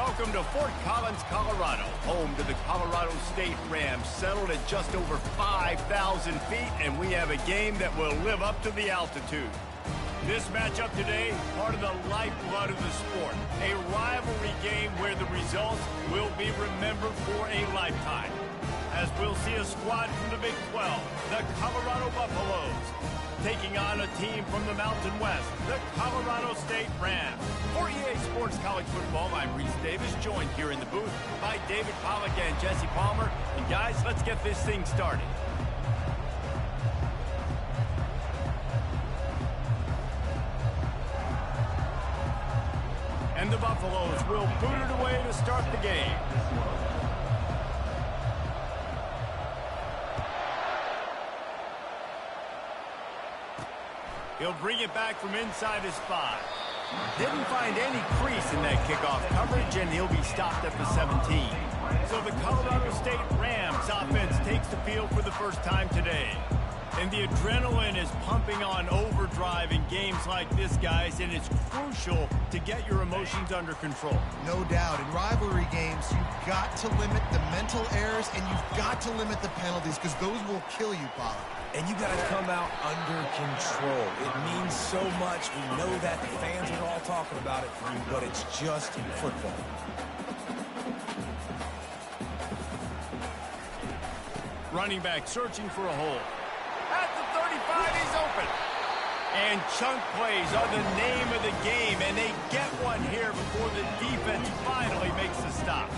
Welcome to Fort Collins, Colorado, home to the Colorado State Rams, settled at just over 5,000 feet, and we have a game that will live up to the altitude. This matchup today, part of the lifeblood of the sport, a rivalry game where the results will be remembered for a lifetime. As we'll see a squad from the Big 12, the Colorado Buffaloes, taking on a team from the Mountain West, the Colorado State Rams. For EA Sports College Football, I'm Reese Davis, joined here in the booth by David Pollack and Jesse Palmer. And guys, let's get this thing started. And the Buffaloes will boot it away to start the game. He'll bring it back from inside his 5. Didn't find any crease in that kickoff coverage, and he'll be stopped at the 17. So the Colorado State Rams offense takes the field for the first time today. And the adrenaline is pumping on overdrive in games like this, guys, and it's crucial to get your emotions under control. No doubt. In rivalry games, you've got to limit the mental errors, and you've got to limit the penalties, because those will kill you, Pollard. And you got to come out under control. It means so much. We know that. The fans are all talking about it, but it's just football. Running back searching for a hole. At the 35, he's open. And chunk plays are the name of the game, and they get one here before the defense finally makes the stop.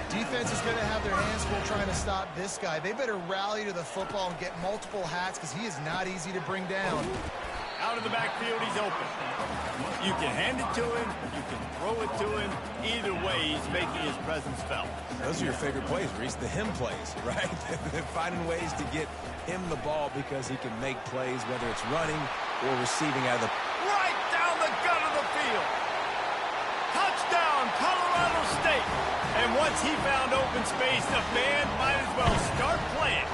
Defense is going to have their hands full trying to stop this guy. They better rally to the football and get multiple hats, because he is not easy to bring down. Out of the backfield, he's open. You can hand it to him, you can throw it to him. Either way, he's making his presence felt. Those are your favorite plays, Reese, the him plays, right? They're finding ways to get him the ball because he can make plays, whether it's running or receiving out of the... Right down the gut of the field. Touchdown, Colorado State. And once he found open space, the band might as well start playing.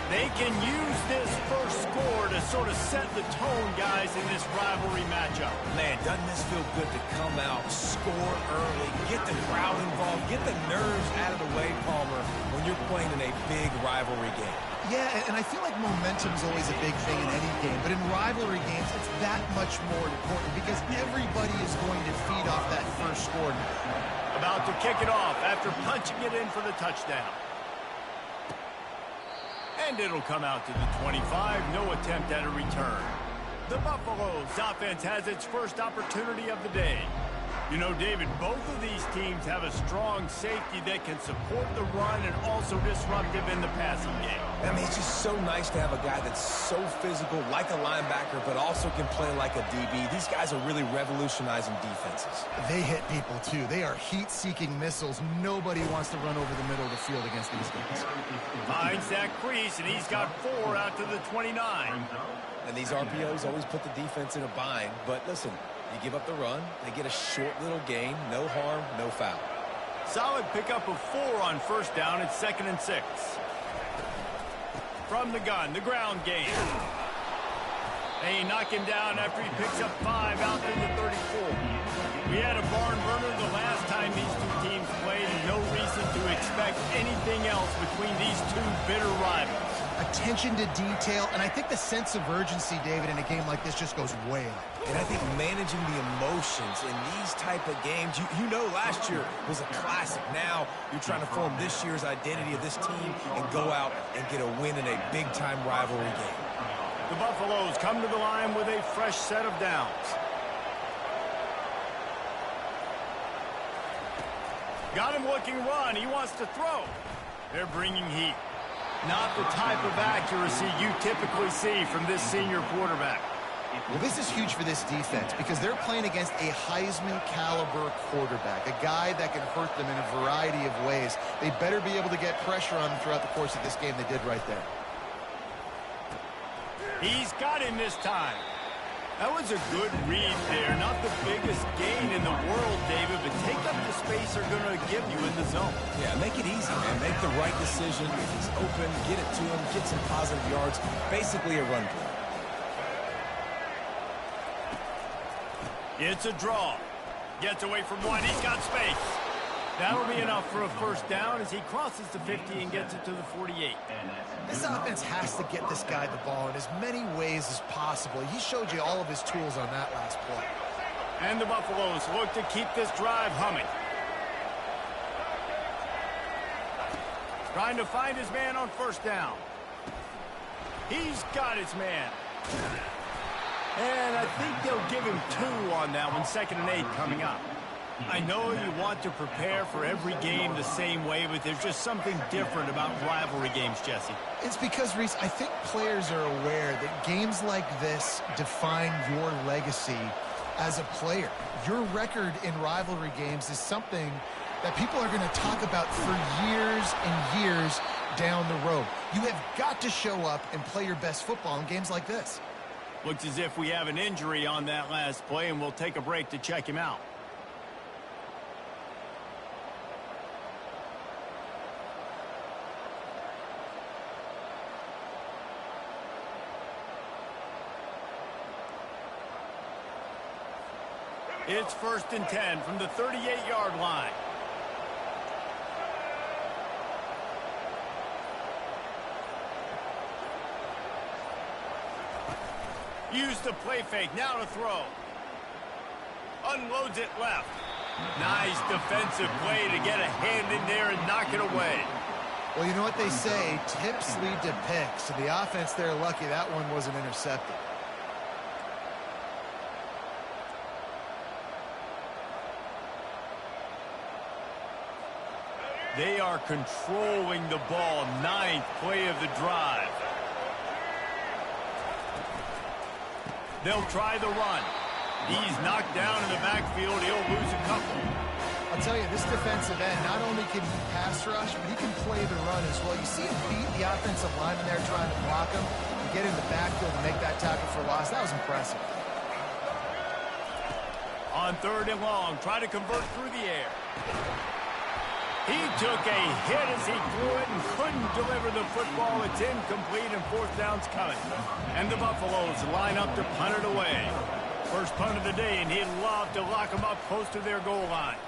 They can use this first score to sort of set the tone, guys, in this rivalry matchup. Man, doesn't this feel good to come out, score early, get the crowd involved, get the nerves out of the way, Palmer, when you're playing in a big rivalry game? Yeah, and I feel like momentum is always a big thing in any game, but in rivalry games, it's that much more important because everybody is going to feed off that first score. About to kick it off after punching it in for the touchdown. And it'll come out to the 25, no attempt at a return. The Buffaloes offense has its first opportunity of the day. You know, David, both of these teams have a strong safety that can support the run and also disruptive in the passing game. I mean, it's just so nice to have a guy that's so physical, like a linebacker, but also can play like a DB. These guys are really revolutionizing defenses. They hit people, too. They are heat-seeking missiles. Nobody wants to run over the middle of the field against these guys. Finds that crease, and he's got 4 out to the 29. And these RPOs always put the defense in a bind, but listen, you give up the run, they get a short little gain, no harm, no foul. Solid pickup of 4 on first down. It's 2nd and 6. From the gun, the ground game. They knock him down after he picks up 5 out to the 34. We had a barn burner the last time these two teams played, and no reason to expect anything else between these two bitter rivals. Attention to detail, and I think the sense of urgency, David, in a game like this just goes way up. And I think managing the emotions in these type of games, you know last year was a classic. Now you're trying to form this year's identity of this team and go out and get a win in a big-time rivalry game. The Buffaloes come to the line with a fresh set of downs. Got him looking run. He wants to throw. They're bringing heat. Not the type of accuracy you typically see from this senior quarterback. Well, this is huge for this defense because they're playing against a Heisman-caliber quarterback, a guy that can hurt them in a variety of ways. They better be able to get pressure on him throughout the course of this game. They did right there. He's got him this time. That was a good read there. Not the biggest gain in the world, David, but take up the space they're going to give you in the zone. Yeah, make it easy, man. Make the right decision. If he's open, get it to him, get some positive yards. Basically a run play. It's a draw. Gets away from one. He's got space. That'll be enough for a first down as he crosses the 50 and gets it to the 48. This offense has to get this guy the ball in as many ways as possible. He showed you all of his tools on that last play. And the Buffaloes look to keep this drive humming. Trying to find his man on first down. He's got his man. And I think they'll give him 2 on that one, 2nd and 8 coming up. I know you want to prepare for every game the same way, but there's just something different about rivalry games, Jesse. It's because, Reese, I think players are aware that games like this define your legacy as a player. Your record in rivalry games is something that people are going to talk about for years and years down the road. You have got to show up and play your best football in games like this. Looks as if we have an injury on that last play, and we'll take a break to check him out. It's 1st and 10 from the 38-yard line. Use the play fake, now to throw. Unloads it left. Nice defensive play to get a hand in there and knock it away. Well, you know what they say, tips lead to picks. And the offense there, lucky that one wasn't intercepted. They are controlling the ball. 9th play of the drive. They'll try the run. He's knocked down in the backfield. He'll lose a couple. I'll tell you, this defensive end, not only can he pass rush, but he can play the run as well. You see him beat the offensive lineman there trying to block him and get in the backfield and make that tackle for loss. That was impressive. On 3rd and long, try to convert through the air. He took a hit as he threw it and couldn't deliver the football. It's incomplete and 4th down's coming. And the Buffaloes line up to punt it away. First punt of the day, and he'd love to lock them up close to their goal line.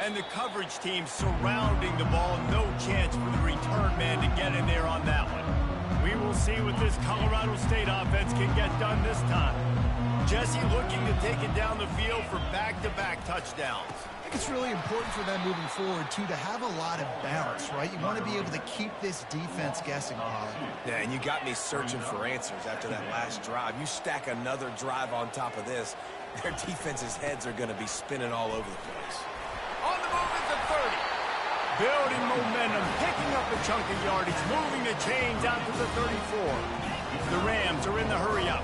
And the coverage team surrounding the ball. No chance for the return man to get in there on that one. We will see what this Colorado State offense can get done this time. Jesse looking to take it down the field for back-to-back touchdowns. I think it's really important for them moving forward, too, to have a lot of balance, right? You want to be able to keep this defense guessing, Molly. Yeah, and you got me searching for answers after that last drive. You stack another drive on top of this, their defense's heads are going to be spinning all over the place. On the move at the 30. Building momentum, picking up a chunk of yardage, moving the chains out to the 34. The Rams are in the hurry-up.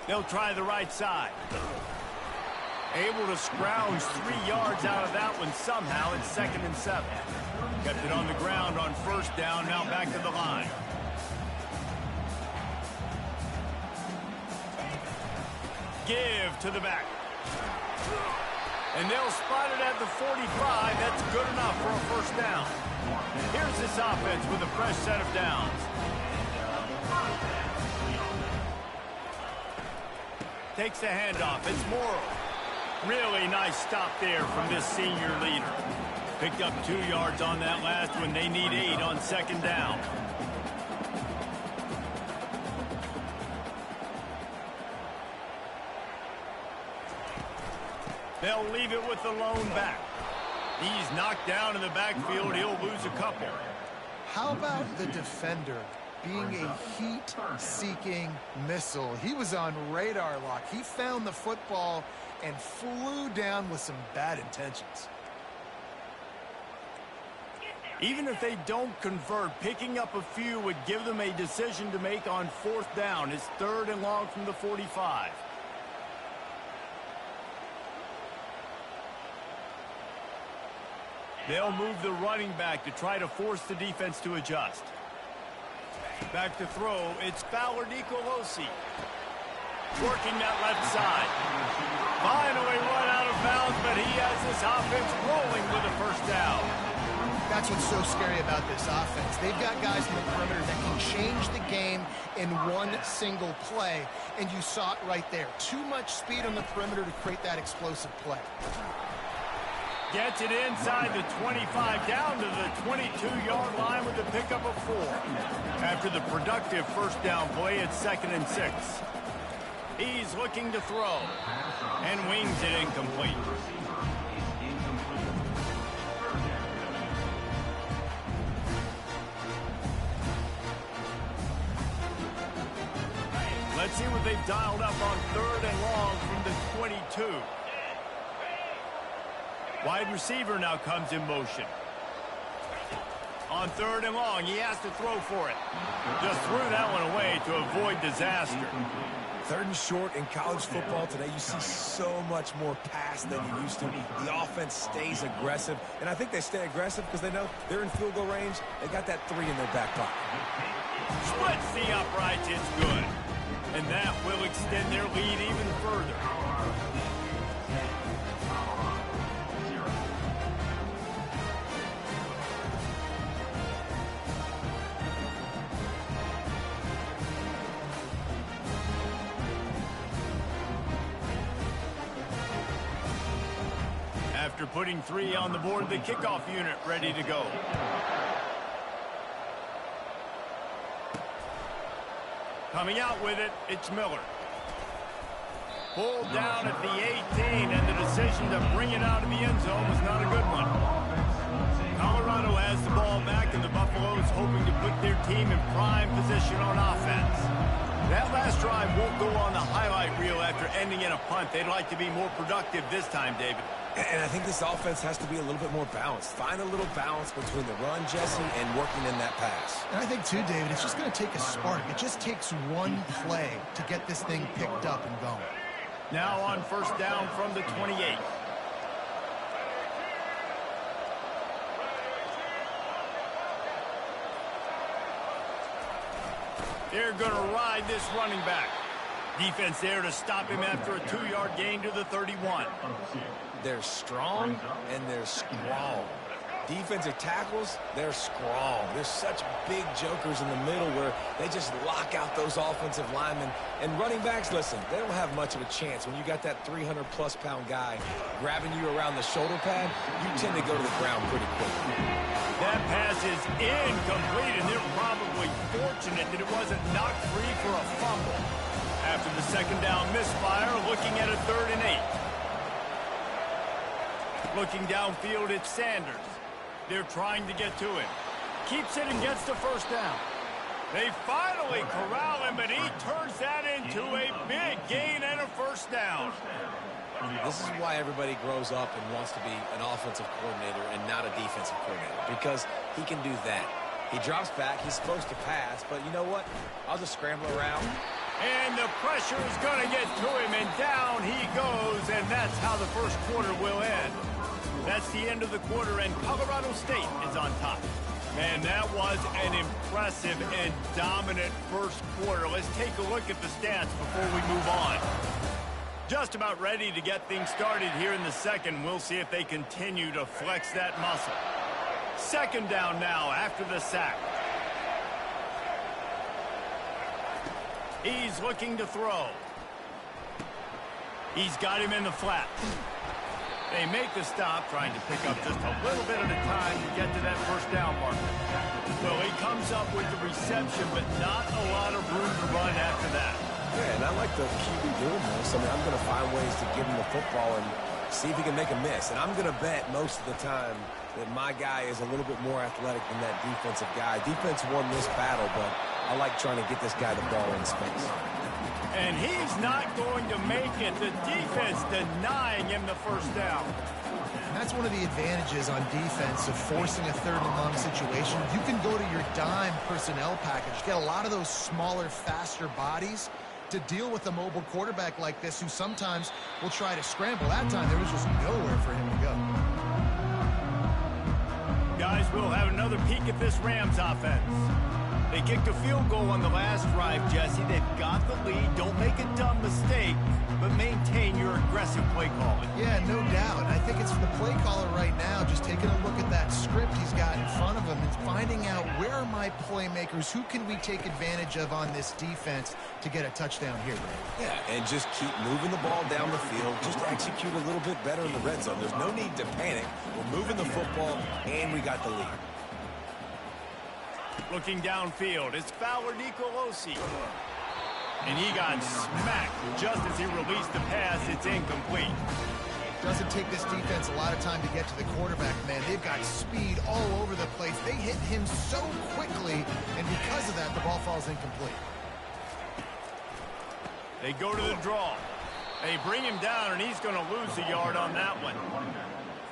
They'll try the right side. Able to scrounge 3 yards out of that one somehow. It's 2nd and 7. Kept it on the ground on 1st down, now back to the line. Give to the back. And they'll spot it at the 45. That's good enough for a 1st down. Here's this offense with a fresh set of downs. Takes the handoff. It's Morrow. Really nice stop there from this senior leader. Picked up 2 yards on that last one. They need 8 on 2nd down. They'll leave it with the lone back. He's knocked down in the backfield. He'll lose a couple. How about the defender being a heat-seeking missile? He was on radar lock. He found the football and flew down with some bad intentions. Even if they don't convert, picking up a few would give them a decision to make on 4th down. It's 3rd and long from the 45. They'll move the running back to try to force the defense to adjust. Back to throw, it's Fowler Nicolosi. Working that left side. Finally run out of of bounds, but he has this offense rolling with a first down. That's what's so scary about this offense. They've got guys in the perimeter that can change the game in one single play, and you saw it right there. Too much speed on the perimeter to create that explosive play. Gets it inside the 25, down to the 22-yard line with a pickup of 4. After the productive first down play, it's 2nd and 6. He's looking to throw, and wings it incomplete. Let's see what they've dialed up on 3rd and long from the 22. Wide receiver now comes in motion. On 3rd and long, he has to throw for it. Just threw that one away to avoid disaster. 3rd and short in college football today, you see so much more pass than you used to. The offense stays aggressive, and I think they stay aggressive because they know they're in field goal range. They got that 3 in their back pocket. Splits the uprights, it's good. And that will extend their lead even further. After putting 3 on the board, the kickoff unit ready to go. Coming out with it, it's Miller. Pulled down at the 18, and the decision to bring it out of the end zone was not a good one. Colorado has the ball back, and the Buffaloes hoping to put their team in prime position on offense. That last drive won't go on the highlight reel after ending in a punt. They'd like to be more productive this time, David. And I think this offense has to be a little bit more balanced. Find a little balance between the run, Jesse, and working in that pass. And I think, too, David, it's just going to take a spark. It just takes one play to get this thing picked up and going. Now on first down from the 28. They're going to ride this running back. Defense there to stop him after a 2-yard gain to the 31. They're strong and they're strong. Defensive tackles, they're strong. There's such big jokers in the middle where they just lock out those offensive linemen. And running backs, listen, they don't have much of a chance. When you got that 300-plus pound guy grabbing you around the shoulder pad, you tend to go to the ground pretty quickly. That pass is incomplete, and they're probably fortunate that it wasn't knocked free for a fumble. After the second down misfire, looking at a 3rd and 8. Looking downfield, it's Sanders. They're trying to get to him. Keeps it and gets the first down. They finally corral him, but he turns that into a big gain and a first down. This is why everybody grows up and wants to be an offensive coordinator and not a defensive coordinator, because he can do that. He drops back. He's supposed to pass, but you know what? I'll just scramble around. And the pressure is going to get to him, and down he goes, and that's how the first quarter will end. That's the end of the quarter, and Colorado State is on top. Man, that was an impressive and dominant first quarter. Let's take a look at the stats before we move on. Just about ready to get things started here in the second. We'll see if they continue to flex that muscle. Second down now after the sack. He's looking to throw. He's got him in the flat. They make the stop, trying to pick up just a little bit at a time to get to that first down marker. Well, he comes up with the reception, but not a lot of room to run after that. Yeah, and I like the QB doing this. I mean, I'm going to find ways to give him the football and see if he can make a miss. And I'm going to bet most of the time that my guy is a little bit more athletic than that defensive guy. Defense won this battle, but I like trying to get this guy the ball in space. And he's not going to make it. The defense denying him the first down. And that's one of the advantages on defense of forcing a 3rd and long situation. You can go to your dime personnel package. Get a lot of those smaller, faster bodies to deal with a mobile quarterback like this who sometimes will try to scramble. That time there was just nowhere for him to go. Guys, we'll have another peek at this Rams offense. They kicked a field goal on the last drive, Jesse. They've got the lead. Don't make a dumb mistake, but maintain your aggressive play calling. Yeah, no doubt. I think it's the play caller right now just taking a look at that script he's got in front of him and finding out where are my playmakers, who can we take advantage of on this defense to get a touchdown here, Ray. Yeah, and just keep moving the ball down the field. Just execute a little bit better in the red zone. There's no need to panic. We're moving the football, and we got the lead. Looking downfield, it's Fowler Nicolosi. And he got smacked just as he released the pass. It's incomplete. Doesn't take this defense a lot of time to get to the quarterback, man. They've got speed all over the place. They hit him so quickly, and because of that, the ball falls incomplete. They go to the draw. They bring him down, and he's going to lose a yard on that one.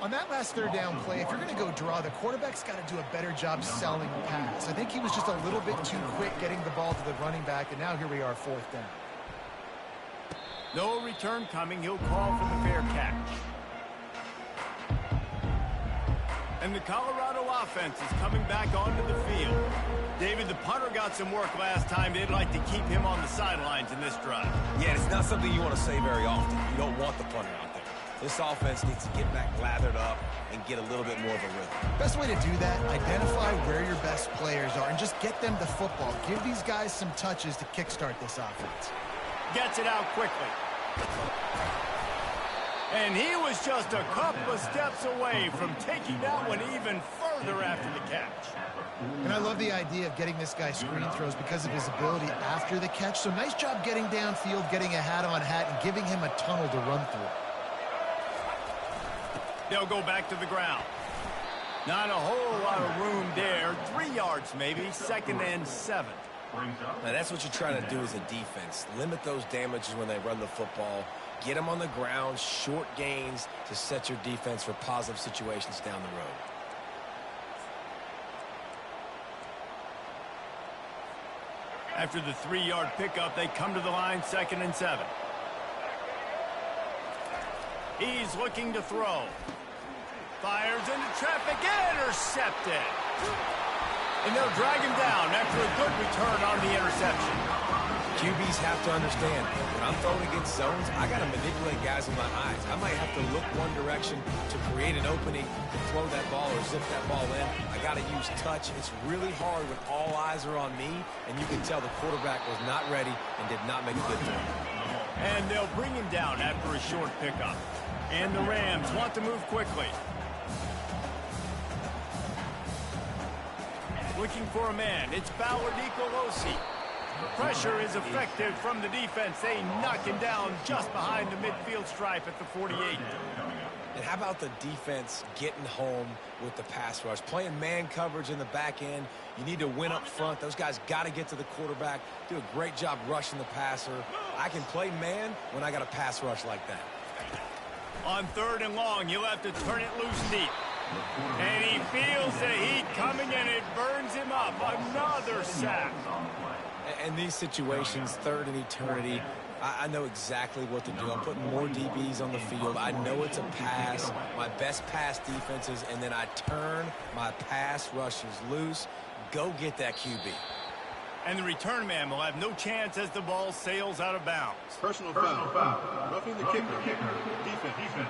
On that last third down play, if you're going to go draw, the quarterback's got to do a better job selling the pass. I think he was just a little bit too quick getting the ball to the running back, and now here we are, fourth down. No return coming. He'll call for the fair catch. And the Colorado offense is coming back onto the field. David, the punter got some work last time. They'd like to keep him on the sidelines in this drive. Yeah, it's not something you want to say very often. You don't want the punter out there. This offense needs to get back lathered up and get a little bit more of a rhythm. Best way to do that, identify where your best players are and just get them the football. Give these guys some touches to kickstart this offense. Gets it out quickly. And he was just a couple of steps away from taking that one even further after the catch. And I love the idea of getting this guy screen throws because of his ability after the catch. So nice job getting downfield, getting a hat-on-hat, and giving him a tunnel to run through. They'll go back to the ground. Not a whole lot of room there. 3 yards maybe, 2nd and 7. Now that's what you're trying to do as a defense. Limit those damages when they run the football. Get them on the ground, short gains to set your defense for positive situations down the road. After the 3-yard pickup, they come to the line, 2nd and 7. He's looking to throw. Fires into traffic, intercepted. And they'll drag him down after a good return on the interception. QBs have to understand, when I'm throwing against zones, I got to manipulate guys with my eyes. I might have to look one direction to create an opening to throw that ball or zip that ball in. I got to use touch. It's really hard when all eyes are on me, and you can tell the quarterback was not ready and did not make a good throw. And they'll bring him down after a short pickup. And the Rams want to move quickly. Looking for a man. It's Fowler Nicolosi. Pressure is effective from the defense. They knock him down just behind the midfield stripe at the 48. And how about the defense getting home with the pass rush? Playing man coverage in the back end. You need to win up front. Those guys got to get to the quarterback. Do a great job rushing the passer. I can play man when I got a pass rush like that. On 3rd and long, you'll have to turn it loose deep. And he feels the heat coming, and it burns him up. Another sack. In these situations, 3rd and eternity, I know exactly what to do. I'm putting more DBs on the field. I know it's a pass, my best pass defenses, and then I turn my pass rushes loose. Go get that QB. And the return man will have no chance as the ball sails out of bounds. Personal foul. Roughing the kicker. Defense.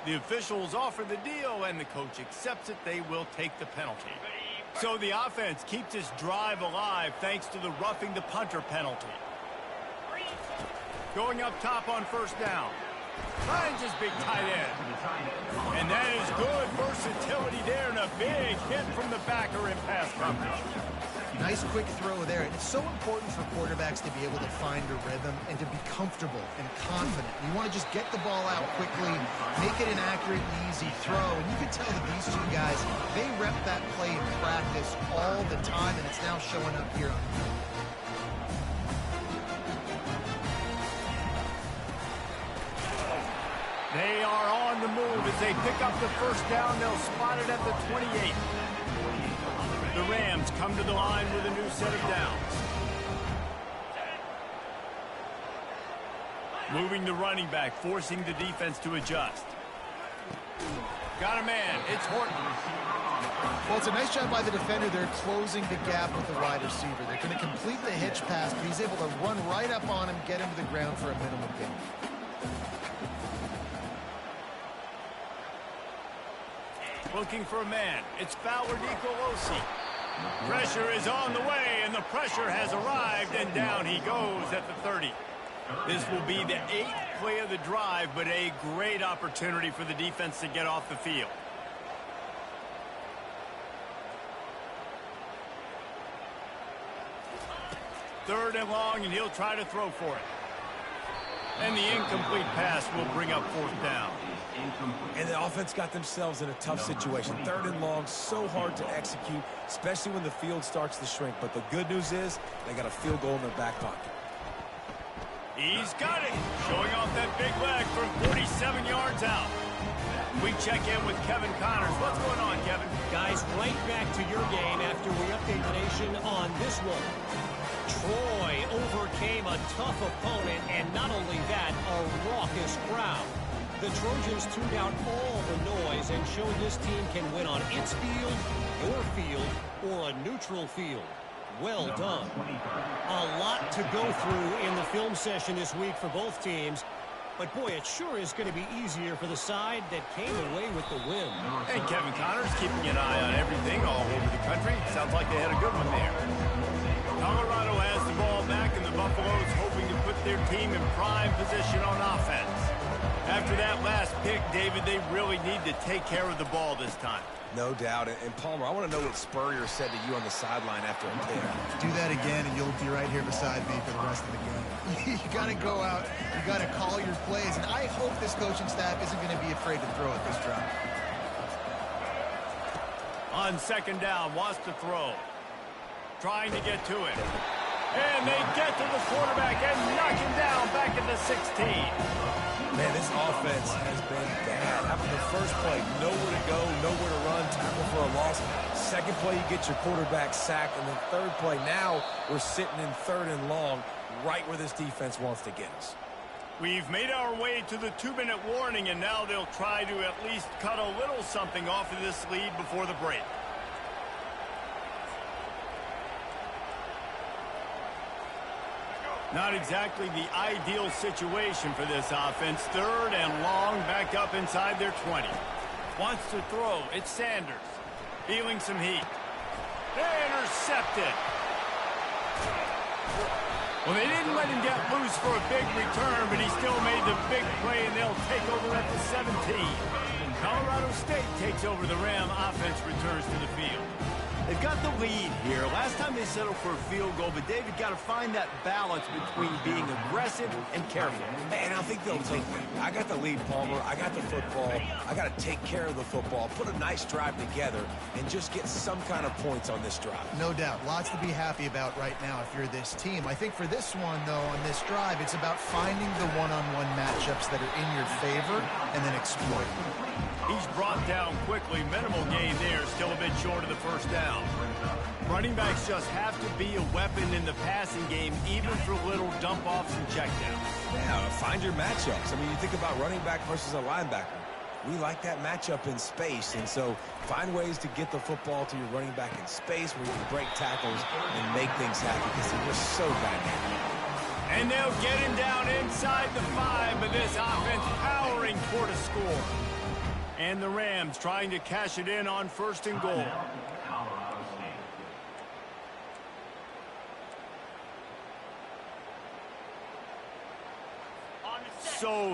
The officials offer the deal, and the coach accepts it. They will take the penalty. So the offense keeps this drive alive thanks to the roughing the punter penalty. Going up top on 1st down. Finds his big tight end. And that is good versatility there, and a big hit from the backer in pass coverage. Nice quick throw there. And it's so important for quarterbacks to be able to find a rhythm and to be comfortable and confident. You want to just get the ball out quickly, make it an accurate and easy throw. And you can tell that these two guys, they rep that play in practice all the time, and it's now showing up here on the field. They are on the move as they pick up the 1st down. They'll spot it at the 28. The Rams come to the line with a new set of downs. Moving the running back, forcing the defense to adjust. Got a man. It's Horton. Well, it's a nice job by the defender. They're closing the gap with the wide receiver. They're going to complete the hitch pass, but he's able to run right up on him, get him to the ground for a minimal gain. Looking for a man. It's Wk3. Pressure is on the way, and the pressure has arrived, and down he goes at the 30. This will be the 8th play of the drive, but a great opportunity for the defense to get off the field. Third and long, and he'll try to throw for it. And the incomplete pass will bring up 4th down. And the offense got themselves in a tough situation. Third and long, so hard to execute, especially when the field starts to shrink. But the good news is they got a field goal in their back pocket. He's got it, showing off that big leg from 47 yards out. We check in with Kevin Connors. What's going on, Kevin? Guys, right back to your game after we update the nation on this one. Troy overcame a tough opponent, and not only that, a raucous crowd. The Trojans tuned out all the noise and showed this team can win on its field, your field, or a neutral field. Well done. A lot to go through in the film session this week for both teams. But, boy, it sure is going to be easier for the side that came away with the win. And Kevin Connors keeping an eye on everything all over the country. Sounds like they had a good one there. Colorado has the ball back, and the Buffaloes hoping to put their team in prime position on offense. After that last pick, David, they really need to take care of the ball this time. No doubt. And Palmer, I want to know what Spurrier said to you on the sideline after a pick. Do that again, and you'll be right here beside me for the rest of the game. You got to go out. You got to call your plays, and I hope this coaching staff isn't going to be afraid to throw at this drive. On 2nd down, wants to throw. Trying to get to it. And they get to the quarterback and knock him down back at the 16. Man, this offense has been bad. After the first play, nowhere to go, nowhere to run, tackle for a loss. Second play, you get your quarterback sacked. And then third play, now we're sitting in 3rd and long, right where this defense wants to get us. We've made our way to the 2-minute warning, and now they'll try to at least cut a little something off of this lead before the break. Not exactly the ideal situation for this offense. 3rd and long, back up inside their 20. Wants to throw. It's Sanders. Feeling some heat. Intercepted. Well, they didn't let him get loose for a big return, but he still made the big play, and they'll take over at the 17. Colorado State takes over the Ram. Offense returns to the field. They've got the lead here. Last time they settled for a field goal, but David got to find that balance between being aggressive and careful. And I think they'll take that. I got the lead, Palmer. I got the football. I got to take care of the football, put a nice drive together, and just get some kind of points on this drive. No doubt. Lots to be happy about right now if you're this team. I think for this one, though, on this drive, it's about finding the one-on-one matchups that are in your favor and then exploiting them. He's brought down quickly. Minimal gain there. Still a bit short of the 1st down. Running backs just have to be a weapon in the passing game, even for little dump-offs and checkdowns. Yeah, find your matchups. I mean, you think about running back versus a linebacker. We like that matchup in space, and so find ways to get the football to your running back in space where you can break tackles and make things happen because they're just so dynamic. And they'll get him down inside the 5, but this offense powering toward a score. And the Rams trying to cash it in on 1st and goal.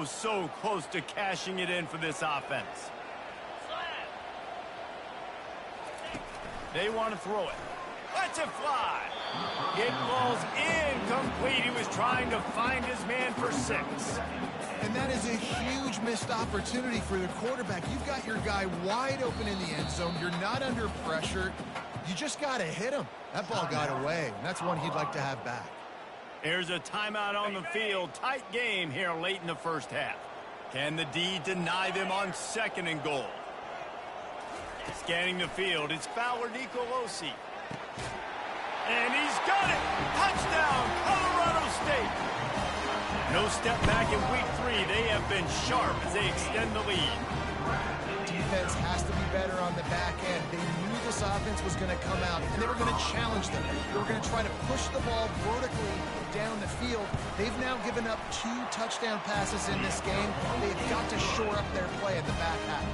So close to cashing it in for this offense. They want to throw it. Let's it fly. It falls incomplete. He was trying to find his man for 6. And that is a huge missed opportunity for the quarterback. You've got your guy wide open in the end zone. You're not under pressure. You just got to hit him. That ball got away, and that's one he'd like to have back. There's a timeout on the field. Tight game here late in the 1st half. Can the D deny them on 2nd and goal? Scanning the field, it's Wk3. And he's got it! Touchdown, Colorado State! No step back in week 3. They have been sharp as they extend the lead. defense has to be better on the back end. They knew this offense was going to come out, and they were going to challenge them. They were going to try to push the ball vertically down the field. They've now given up 2 touchdown passes in this game. They've got to shore up their play in the back half.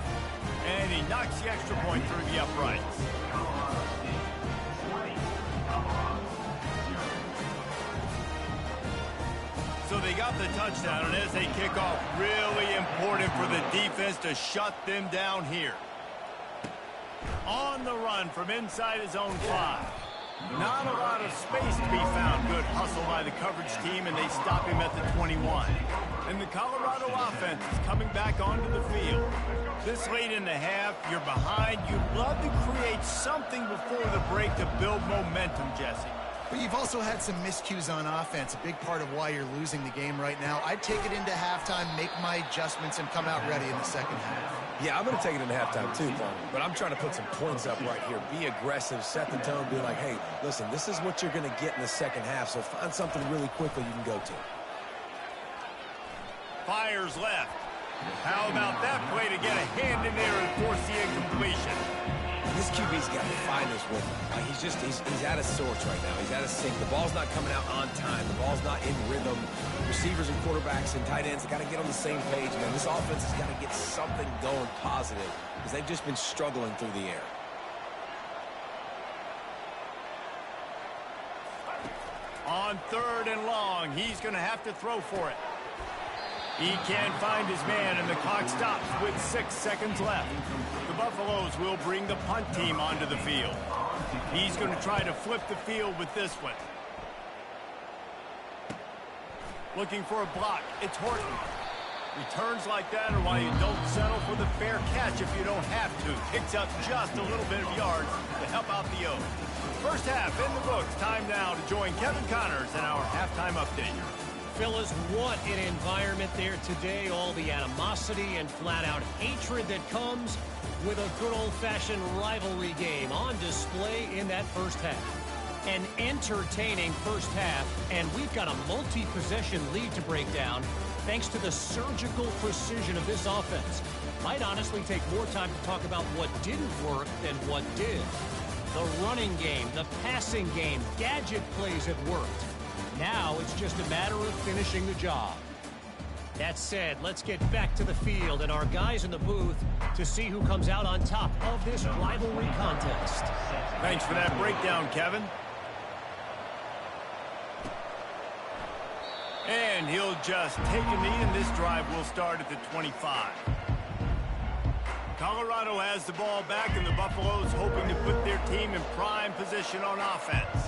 And he knocks the extra point through the uprights. So they got the touchdown, and as they kick off, really important for the defense to shut them down here. On the run from inside his own 5. Not a lot of space to be found. Good hustle by the coverage team, and they stop him at the 21. And the Colorado offense is coming back onto the field. This late in the half, you're behind. You'd love to create something before the break to build momentum, Jesse. But you've also had some miscues on offense, a big part of why you're losing the game right now. I'd take it into halftime, make my adjustments, and come out ready in the second half. Yeah, I'm going to take it into halftime too, Paul. But I'm trying to put some points up right here. Be aggressive, set the tone, be like, hey, listen, this is what you're going to get in the second half, so find something really quickly you can go to. Fires left. How about that play to get a hand in there and force the incompletion? This QB's got to find his rhythm. He's out of sorts right now. He's out of sync. The ball's not coming out on time. The ball's not in rhythm. Receivers and quarterbacks and tight ends got to get on the same page, man. This offense has got to get something going positive because they've just been struggling through the air. On 3rd and long, he's going to have to throw for it. He can't find his man, and the clock stops with 6 seconds left. The Buffaloes will bring the punt team onto the field. He's going to try to flip the field with this one. Looking for a block. It's Horton. Returns like that are why you don't settle for the fair catch if you don't have to. Picks up just a little bit of yards to help out the O's. First half in the books. Time now to join Kevin Connors in our halftime update. Fellas, what an environment there today. All the animosity and flat-out hatred that comes with a good old-fashioned rivalry game on display in that first half. An entertaining first half, and we've got a multi-possession lead to break down thanks to the surgical precision of this offense. Might honestly take more time to talk about what didn't work than what did. The running game, the passing game, gadget plays have worked. Now it's just a matter of finishing the job. That said, let's get back to the field and our guys in the booth to see who comes out on top of this rivalry contest. Thanks for that breakdown, Kevin. And he'll just take a knee, and this drive will start at the 25. Colorado has the ball back, and the Buffaloes hoping to put their team in prime position on offense.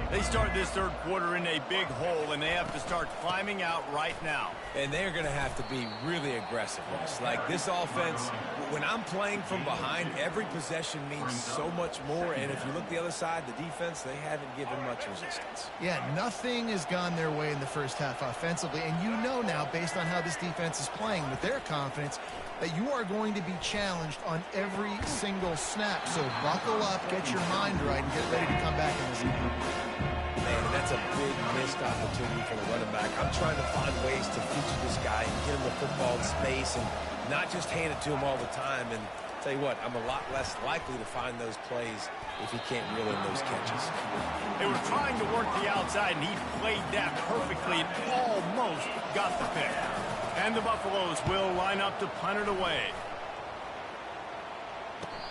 They start this third quarter in a big hole, and they have to start climbing out right now. And they're going to have to be really aggressive with us. Like this offense, when I'm playing from behind, every possession means so much more. And if you look the other side, the defense, they haven't given much resistance. Yeah, nothing has gone their way in the first half offensively. And you know now, based on how this defense is playing with their confidence, that you are going to be challenged on every single snap. So buckle up, get your mind right, and get ready to come back in this game. Man, that's a big missed opportunity for the running back. I'm trying to find ways to feature this guy and get him the football in space and not just hand it to him all the time. And tell you what, I'm a lot less likely to find those plays if he can't reel in those catches. They were trying to work the outside, and he played that perfectly and almost got the pick. And the Buffaloes will line up to punt it away.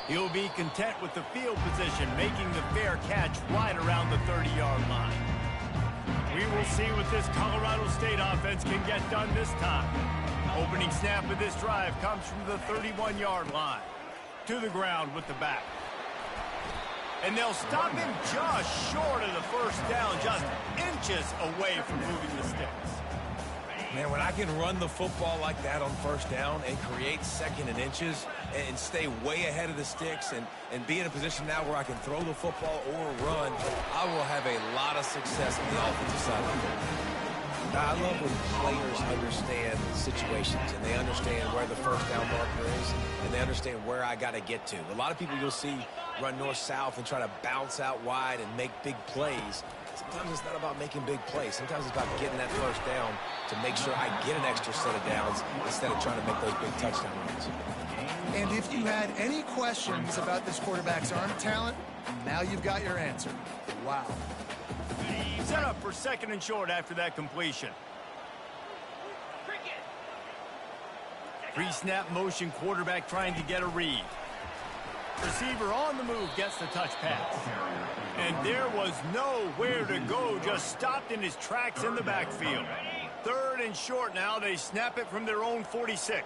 He'll be content with the field position, making the fair catch right around the 30-yard line. We will see what this Colorado State offense can get done this time. Opening snap of this drive comes from the 31-yard line. To the ground with the back. And they'll stop him just short of the first down, just inches away from moving the sticks. Man, when I can run the football like that on first down and create second and inches and stay way ahead of the sticks and be in a position now where I can throw the football or run, I will have a lot of success on the offensive side of the ball. I love when players understand situations and they understand where the first down marker is and they understand where I got to get to. A lot of people you'll see run north-south and try to bounce out wide and make big plays. Sometimes it's not about making big plays. Sometimes it's about getting that first down to make sure I get an extra set of downs instead of trying to make those big touchdown runs. And if you had any questions about this quarterback's arm talent, now you've got your answer. Wow. Set up for 2nd and short after that completion. Pre-snap motion quarterback trying to get a read. Receiver on the move gets the touch pass. And there was nowhere to go, just stopped in his tracks in the backfield. 3rd and short now. They snap it from their own 46.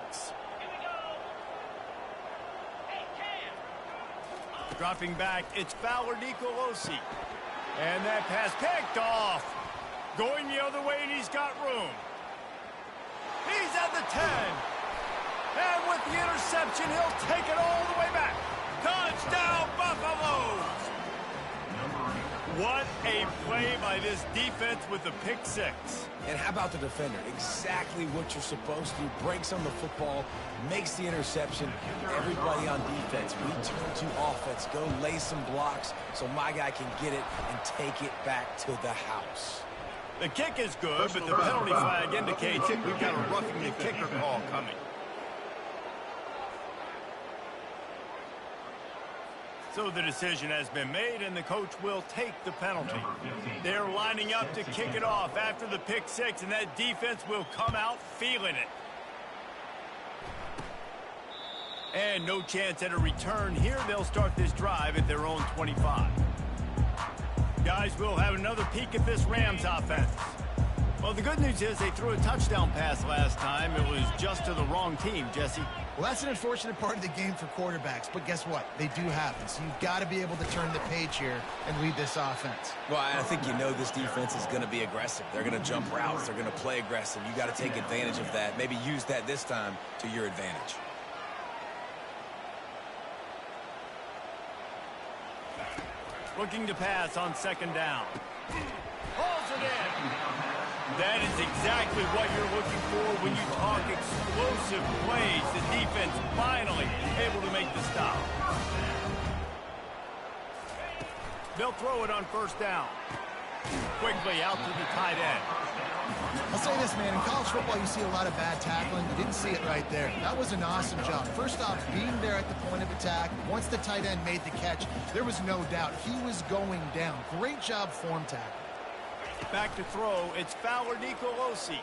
Dropping back, it's Fowler Nicolosi. And that pass picked off. Going the other way, and he's got room. He's at the 10. And with the interception, he'll take it all the way back. Touchdown, Buffaloes! What a play by this defense with the pick 6. And how about the defender? Exactly what you're supposed to do. Breaks on the football, makes the interception. Everybody on defense, we turn to offense. Go lay some blocks so my guy can get it and take it back to the house. The kick is good, but the penalty flag indicates it. We've got a roughing the kicker call coming. So the decision has been made, and the coach will take the penalty. They're lining up to kick it off after the pick 6, and that defense will come out feeling it. And no chance at a return here. They'll start this drive at their own 25. Guys, we'll have another peek at this Rams offense. Well, the good news is they threw a touchdown pass last time. It was just to the wrong team, Jesse. Well, that's an unfortunate part of the game for quarterbacks, but guess what? They do happen, so you've got to be able to turn the page here and lead this offense. Well, I think you know this defense is going to be aggressive. They're going to jump routes. They're going to play aggressive. You got to take advantage of that. Maybe use that this time to your advantage. Looking to pass on 2nd down. Pulls it in. That is exactly what you're looking for when you talk explosive plays. The defense finally able to make the stop. They'll throw it on 1st down. Quickly out to the tight end. I'll say this, man. In college football, you see a lot of bad tackling. You didn't see it right there. That was an awesome job. First off, being there at the point of attack. Once the tight end made the catch, there was no doubt he was going down. Great job form tackle. Back to throw, it's Fowler Nicolosi.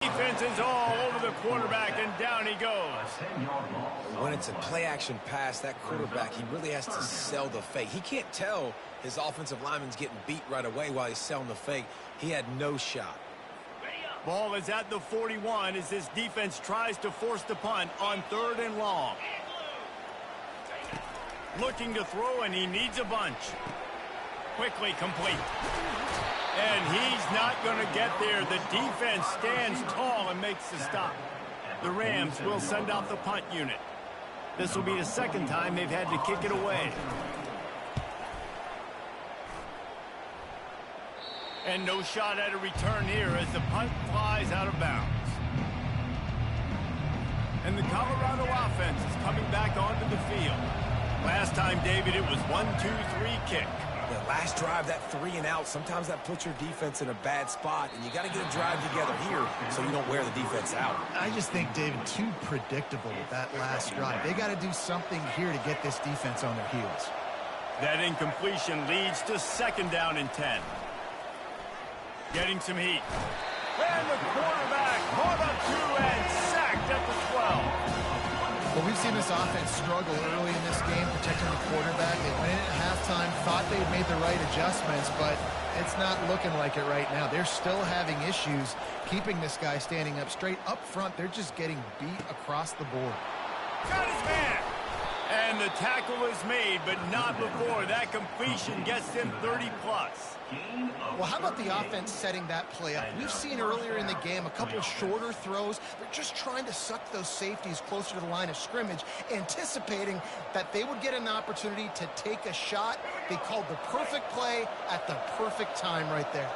Defense is all over the quarterback, and down he goes. When it's a play-action pass, that quarterback, he really has to sell the fake. He can't tell his offensive lineman's getting beat right away while he's selling the fake. He had no shot. Ball is at the 41 as this defense tries to force the punt on 3rd and long. Looking to throw, and he needs a bunch. Quickly complete. And he's not going to get there. The defense stands tall and makes the stop. The Rams will send out the punt unit. This will be the 2nd time they've had to kick it away. And no shot at a return here as the punt flies out of bounds. And the Colorado offense is coming back onto the field. Last time, David, it was 1-2-3 kick. The last drive, that 3 and out, sometimes that puts your defense in a bad spot, and you got to get a drive together here so you don't wear the defense out. I just think, David, too predictable with that last drive. They got to do something here to get this defense on their heels. That incompletion leads to 2nd down and 10. Getting some heat. And the quarterback caught up 2 and sacked at the 12. Well, we've seen this offense struggle early in this game, protecting the quarterback. They went in at halftime, thought they'd made the right adjustments, but it's not looking like it right now. They're still having issues keeping this guy standing up straight. Up front, they're just getting beat across the board. Got his man! And the tackle is made, but not before that completion gets them 30-plus. Well, how about the offense setting that play up? We've seen earlier in the game a couple shorter throws. They're just trying to suck those safeties closer to the line of scrimmage, anticipating that they would get an opportunity to take a shot. They called the perfect play at the perfect time right there.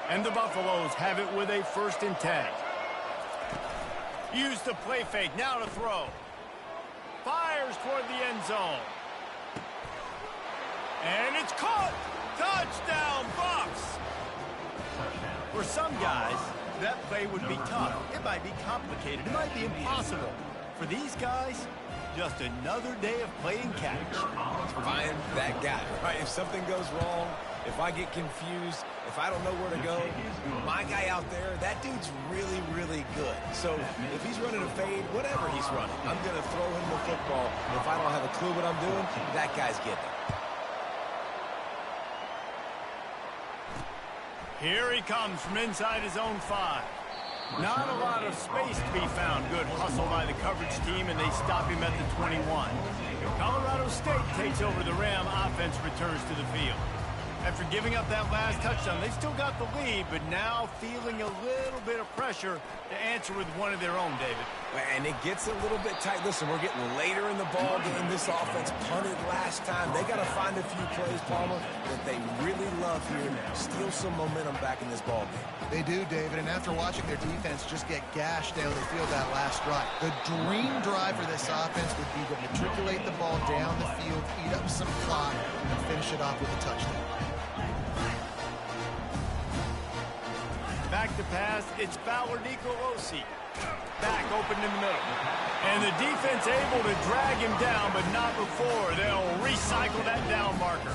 And the Buffaloes have it with a 1st and 10. Use the play fake, now to throw. Fires toward the end zone. And it's caught! Touchdown, Bucs! For some guys, that play would be tough. It might be complicated. It might be impossible. for these guys, just another day of playing catch. Find that guy, right? If something goes wrong, if I get confused, if I don't know where to go, my guy out there, that dude's really, really good. So if he's running a fade, whatever he's running, I'm going to throw him the football. If I don't have a clue what I'm doing, that guy's getting it. Here he comes from inside his own 5. Not a lot of space to be found. Good hustle by the coverage team, and they stop him at the 21. Colorado State takes over the Ram. Offense returns to the field. After giving up that last touchdown, they've still got the lead, but now feeling a little bit of pressure to answer with one of their own, David. And it gets a little bit tight. Listen, we're getting later in the ball game. This offense punted last time. They got to find a few plays, Palmer, that they really love here. Steal some momentum back in this ball game. They do, David, and after watching their defense just get gashed down the field that last drive, the dream drive for this offense would be to matriculate the ball down the field, eat up some clock, and finish it off with a touchdown. Back to pass, it's Fowler Nicolosi. Back open in the middle. And the defense able to drag him down, but not before. They'll recycle that down marker.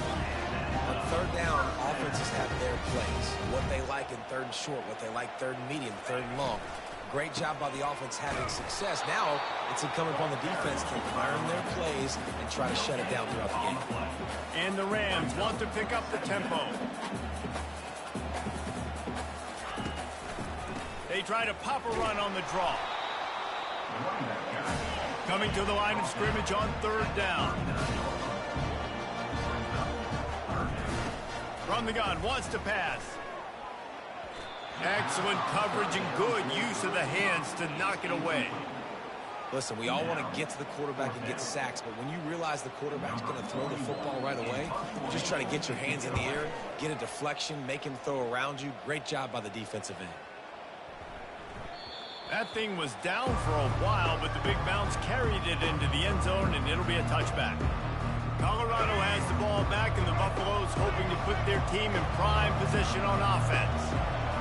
On third down, offenses have their plays. What they like in third and short, what they like third and medium, third and long. Great job by the offense having success. Now it's incumbent upon the defense to learn their plays and try to shut it down throughout the game. And the Rams want to pick up the tempo. They try to pop a run on the draw. Coming to the line of scrimmage on third down. From the gun, wants to pass. Excellent coverage and good use of the hands to knock it away. Listen, we all want to get to the quarterback and get sacks, but when you realize the quarterback's going to throw the football right away, you just try to get your hands in the air, get a deflection, make him throw around you. Great job by the defensive end. That thing was down for a while, but the big bounce carried it into the end zone, and it'll be a touchback. Colorado has the ball back, and the Buffaloes hoping to put their team in prime position on offense.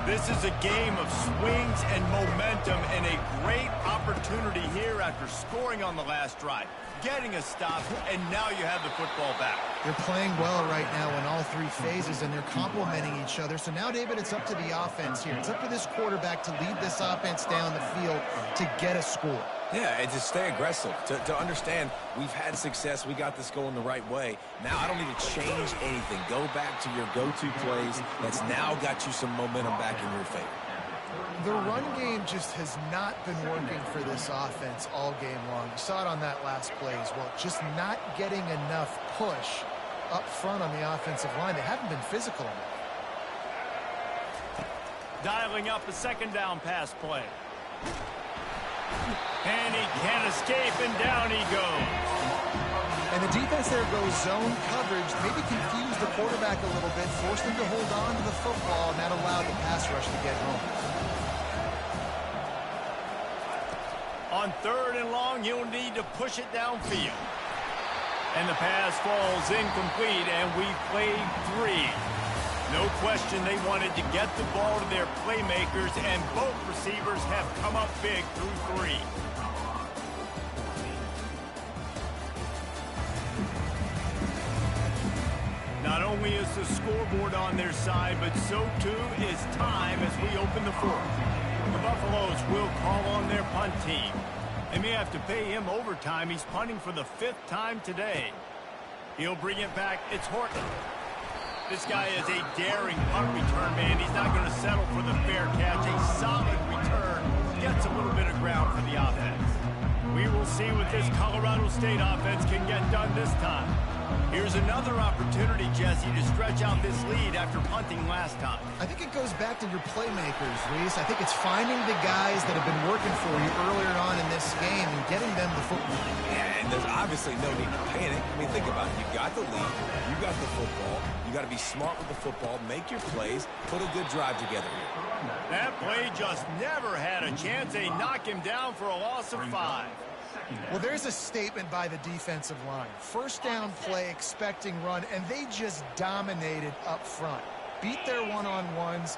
This is a game of swings and momentum, and a great opportunity here after scoring on the last drive, getting a stop, and now you have the football back. They're playing well right now in all three phases, and they're complementing each other. So now, David, it's up to the offense here. It's up to this quarterback to lead this offense down the field to get a score. Yeah, and to stay aggressive, to understand we've had success, we got this going the right way. Now I don't need to change anything. Go back to your go-to plays. That's now got you some momentum back in your favor. The run game just has not been working for this offense all game long. You saw it on that last play as well. Just not getting enough push up front on the offensive line. They haven't been physical enough. Dialing up a second down pass play. And he can't escape, and down he goes. And the defense there goes zone coverage, maybe confused the quarterback a little bit, forced him to hold on to the football, and that allowed the pass rush to get home. On third and long, you'll need to push it downfield. And the pass falls incomplete, and we played 3. No question they wanted to get the ball to their playmakers, and both receivers have come up big through 3. Not only is the scoreboard on their side, but so too is time as we open the 4th. The Buffaloes will call on their punt team. They may have to pay him overtime. He's punting for the 5th time today. He'll bring it back. It's Horton. This guy is a daring punt return man. He's not going to settle for the fair catch. A solid return gets a little bit of ground for the offense. We will see what this Colorado State offense can get done this time. Here's another opportunity, Jesse, to stretch out this lead after punting last time. I think it goes back to your playmakers, Reese. I think it's finding the guys that have been working for you earlier on in this game and getting them the football. Yeah, and there's obviously no need to panic. I mean, think about it. You got the lead. You got the football. You got to be smart with the football, make your plays, put a good drive together here. That play just never had a chance. They knock him down for a loss of 5. Well, there's a statement by the defensive line. First down play, expecting run, and they just dominated up front. Beat their one-on-ones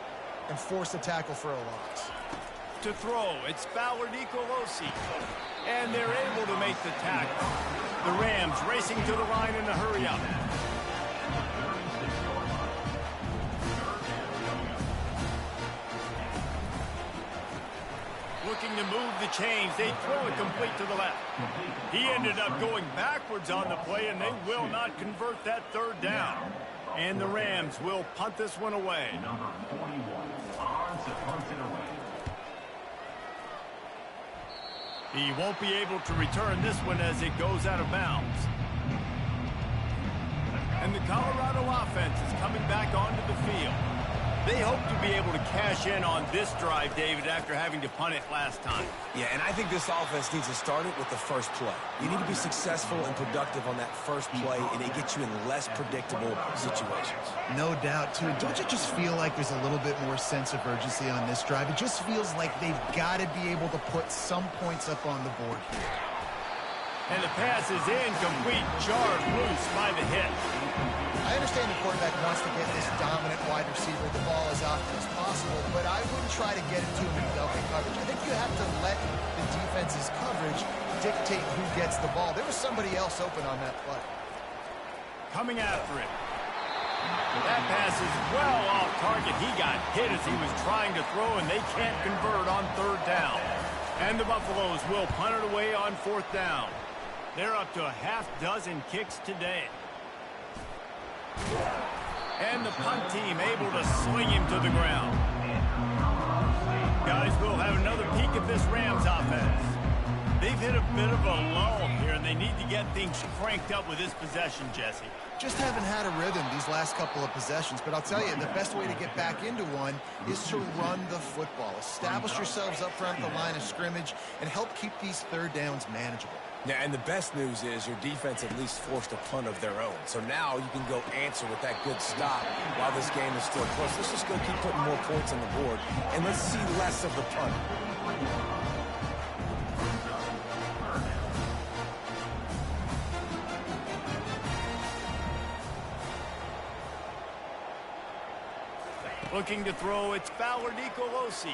and forced a tackle for a loss. to throw. It's Nicolosi. And they're able to make the tackle. The Rams racing to the line in a hurry up. Looking to move the chains. They throw it complete to the left. He ended up going backwards on the play, and they will not convert that third down. And the Rams will punt this one away. Number 41, Arns punts it away. He won't be able to return this one as it goes out of bounds. And the Colorado offense is coming back onto the field. They hope to be able to cash in on this drive, David, after having to punt it last time. Yeah, and I think this offense needs to start it with the first play. You need to be successful and productive on that first play, and it gets you in less predictable situations. No doubt, too. Don't you just feel like there's a little bit more sense of urgency on this drive? It just feels like they've got to be able to put some points up on the board here. And the pass is incomplete, jarred loose by the hit. I understand the quarterback wants to get this dominant wide receiver the ball as often as possible, but I wouldn't try to get it to him in double coverage. I think you have to let the defense's coverage dictate who gets the ball. There was somebody else open on that play. Coming after it. That pass is well off target. He got hit as he was trying to throw, and they can't convert on third down. And the Buffaloes will punt it away on fourth down. They're up to a half dozen kicks today. And the punt team able to sling him to the ground. Guys, we'll have another peek at this Rams offense. They've hit a bit of a lull here, and they need to get things cranked up with this possession, Jesse. Just haven't had a rhythm these last couple of possessions, but I'll tell you, the best way to get back into one is to run the football. Establish yourselves up front at the line of scrimmage and help keep these third downs manageable. Yeah, and the best news is your defense at least forced a punt of their own. So now you can go answer with that good stop while this game is still close. Let's just go keep putting more points on the board, and let's see less of the punt. Looking to throw, it's Nicolosi.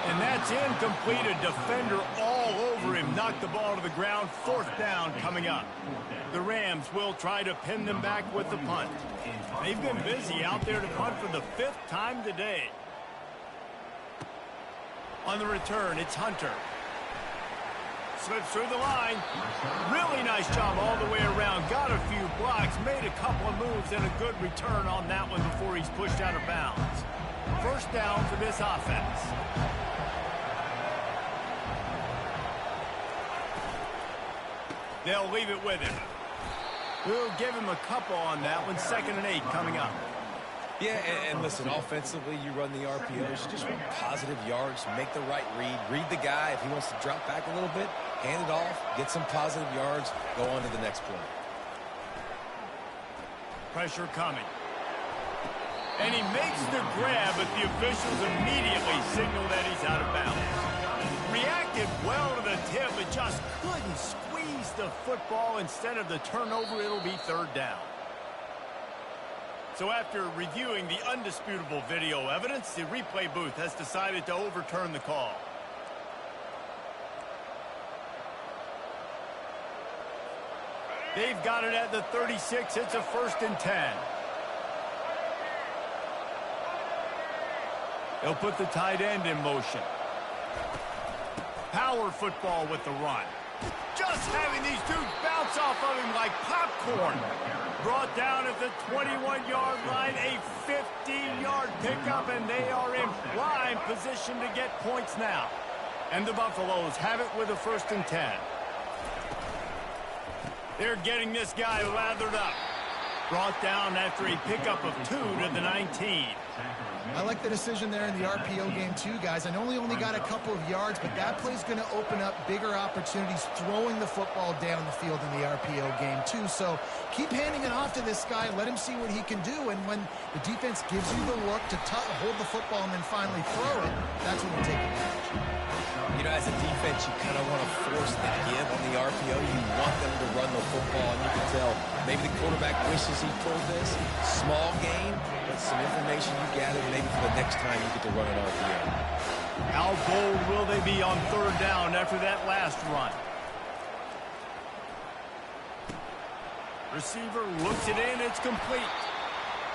And that's incomplete. A defender all over him. Knocked the ball to the ground. Fourth down coming up. The Rams will try to pin them back with the punt. They've been busy out there to punt for the fifth time today. On the return, it's Hunter. Slips through the line. Really nice job all the way around. Got a few blocks. Made a couple of moves and a good return on that one before he's pushed out of bounds. First down for this offense. They'll leave it with him. We'll give him a couple on that one. 2nd and 8 coming up. Yeah, and listen, offensively, you run the RPOs. Just run positive yards, make the right read. Read the guy. If he wants to drop back a little bit, hand it off, get some positive yards, go on to the next play. Pressure coming. And he makes the grab, but the officials immediately signal that he's out of bounds. Reacted well to the tip, but just couldn't squeeze the football. Instead of the turnover, it'll be third down. So after reviewing the undisputable video evidence, the replay booth has decided to overturn the call. They've got it at the 36. It's a 1st and 10. They'll put the tight end in motion. Power football with the run. Just having these dudes bounce off of him like popcorn. Brought down at the 21-yard line, a 15-yard pickup, and they are in prime position to get points now. And the Buffaloes have it with a 1st and 10. They're getting this guy lathered up. Brought down after a pickup of 2 to the 19. I like the decision there in the RPO game too, guys. I know he only got a couple of yards, but that play's going to open up bigger opportunities throwing the football down the field in the RPO game too. So keep handing it off to this guy. Let him see what he can do. And when the defense gives you the look to hold the football and then finally throw it, that's when you take advantage. You know, as a defense, you kind of want to force the give on the RPO. You want them to run the football, and you can tell maybe the quarterback wishes he pulled this. Small game, but some information you gathered maybe for the next time you get to run an RPO. How bold will they be on third down after that last run? Receiver looks it in, it's complete.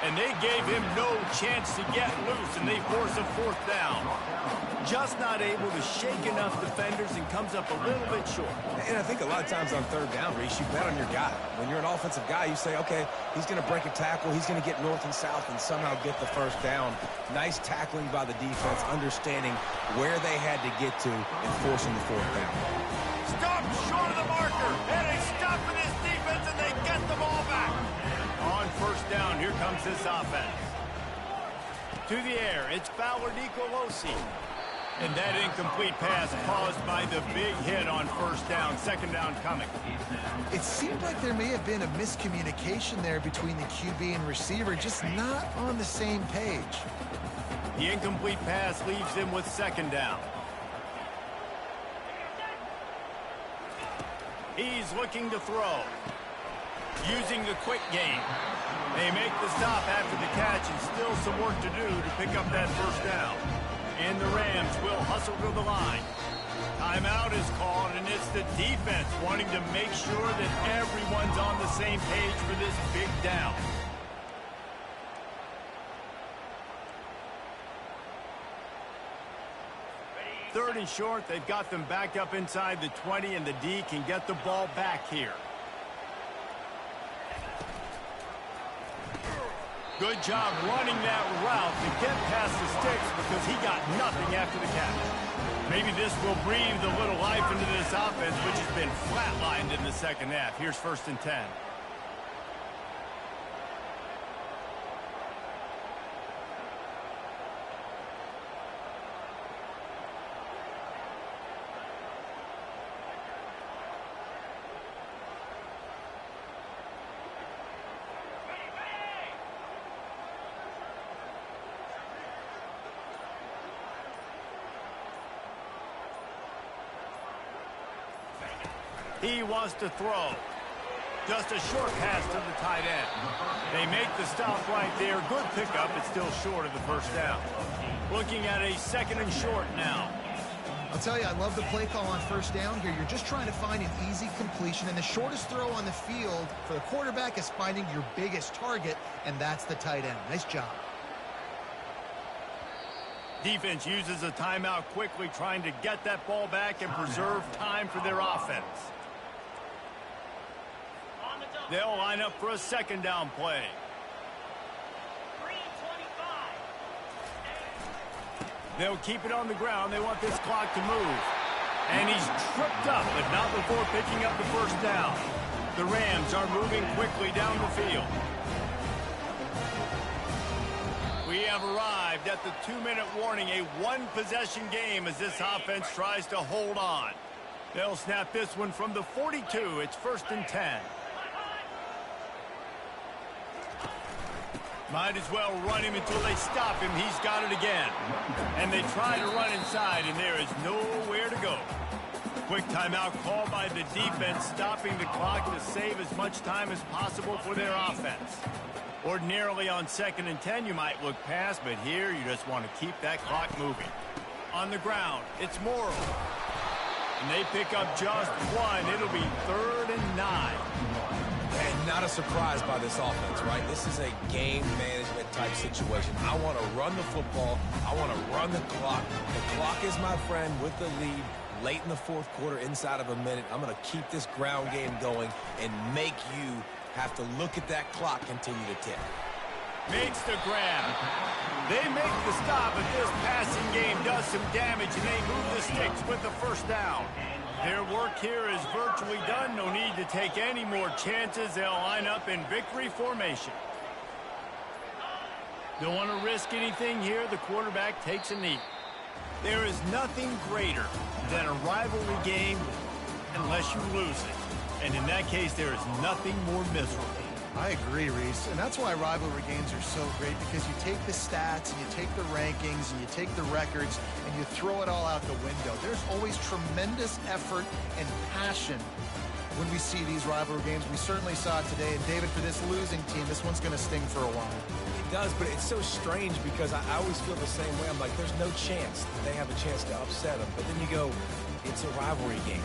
And they gave him no chance to get loose, and they force a fourth down. Just not able to shake enough defenders and comes up a little bit short. And I think a lot of times on third down, Reese, you bet on your guy. When you're an offensive guy, you say, okay, he's going to break a tackle, he's going to get north and south and somehow get the first down. Nice tackling by the defense, understanding where they had to get to and forcing the fourth down. Stop short of the marker, and they stop with this defense, and they get the ball back. On first down, here comes this offense. To the air, it's Fowler Nicolosi. And that incomplete pass caused by the big hit on first down. Second down coming. It seemed like there may have been a miscommunication there between the QB and receiver, just not on the same page. The incomplete pass leaves him with second down. He's looking to throw. Using the quick game. They make the stop after the catch and still some work to do to pick up that first down. And the Rams will hustle to the line. Timeout is called, and it's the defense wanting to make sure that everyone's on the same page for this big down. Third and short, they've got them back up inside the 20, and the D can get the ball back here. Good job running that route to get past the sticks because he got nothing after the catch. Maybe this will breathe a little life into this offense, which has been flatlined in the second half. Here's 1st and 10. He wants to throw. Just a short pass to the tight end. They make the stop right there. Good pickup, but still short of the first down. Looking at a 2nd and short now. I'll tell you, I love the play call on first down here. You're just trying to find an easy completion, and the shortest throw on the field for the quarterback is finding your biggest target, and that's the tight end. Nice job. Defense uses a timeout quickly, trying to get that ball back and preserve time for their offense. They'll line up for a 2nd down play. They'll keep it on the ground. They want this clock to move. And he's tripped up, but not before picking up the first down. The Rams are moving quickly down the field. We have arrived at the 2-minute warning, a one-possession game as this offense tries to hold on. They'll snap this one from the 42. It's 1st and 10. Might as well run him until they stop him. He's got it again. And they try to run inside, and there is nowhere to go. Quick timeout called by the defense, stopping the clock to save as much time as possible for their offense. Ordinarily on 2nd and 10, you might look past, but here you just want to keep that clock moving. On the ground, it's Morrow. And they pick up just one. It'll be 3rd and 9. And not a surprise by this offense, right? This is a game management type situation. I want to run the football. I want to run the clock. The clock is my friend with the lead. Late in the 4th quarter, inside of a minute, I'm going to keep this ground game going and make you have to look at that clock continue to tick. Makes the grab. They make the stop, but this passing game does some damage, and they move the sticks with the first down. Their work here is virtually done. No need to take any more chances. They'll line up in victory formation. Don't want to risk anything here. The quarterback takes a knee. There is nothing greater than a rivalry game unless you lose it. And in that case, there is nothing more miserable. I agree, Reese. And that's why rivalry games are so great, because you take the stats and you take the rankings and you take the records and you throw it all out the window. There's always tremendous effort and passion when we see these rivalry games. We certainly saw it today. And, David, for this losing team, this one's going to sting for a while. It does, but it's so strange because I always feel the same way. I'm like, there's no chance that they have a chance to upset them. But then you go, it's a rivalry game.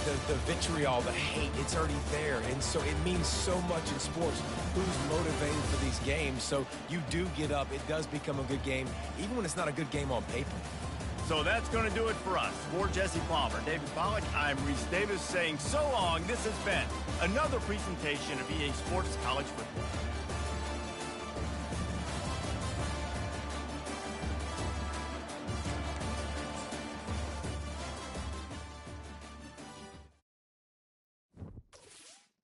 The vitriol, the hate, it's already there. And so it means so much in sports. Who's motivated for these games? So you do get up. It does become a good game, even when it's not a good game on paper. So that's going to do it for us. For Jesse Palmer, David Pollack, I'm Reese Davis saying so long. This has been another presentation of EA Sports College Football.